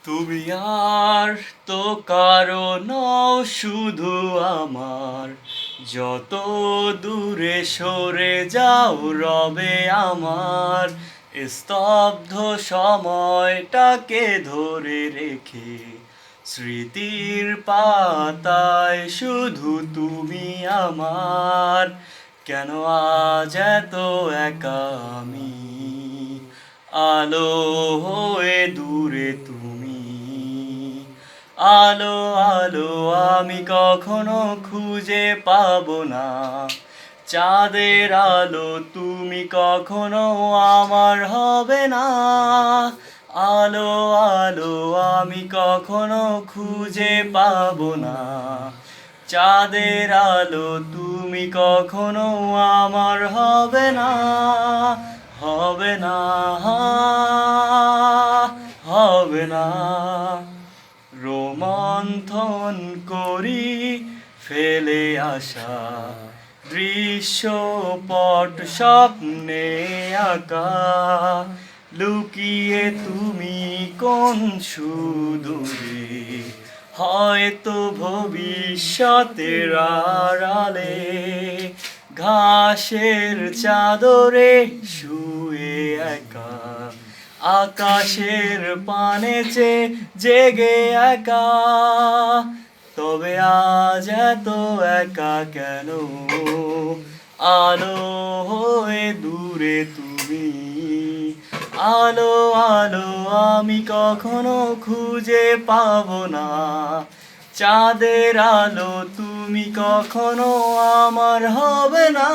তুমি আর তো কারো নও, শুধু আমার। যত দূরে সরে যাও রবে আমার। স্তব্ধ সময়টাকে ধরে রেখে স্মৃতির পাতায় শুধু তুমি আমার। কেন আজ এত একা আমি, আলো হয়ে দূরে তুমি। আলো আলো আমি কখনো খুঁজে পাবো না, চাঁদের আলো তুমি কখনো আমার হবে না। আলো আলো আমি কখনো খুঁজে পাবো না, চাঁদের আলো তুমি কখনো আমার হবে না। হবে না, হবে না। রোমন্থন করি ফেলে আসা দৃশ্যপট স্বপ্নে আঁকা। লুকিয়ে তুমি কোন সুদূরে, হয়তো ভবিষ্যতের আড়ালে। ঘাসের চাদরে শুয়ে একা, আকাশের পানে চেয়ে জেগে একা। তবে আজ এত একা কেন, আলো হয়ে দূরে তুমি। আলো আলো আমি কখনো খুঁজে পাবো না, চাঁদের আলো তুমি কখনো আমার হবে না।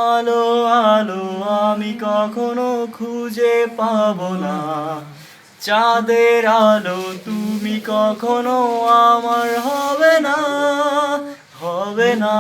আলো আলো আমি কখনো খুঁজে পাবো না, চাঁদের আলো তুমি কখনো আমার হবে না। হবে না।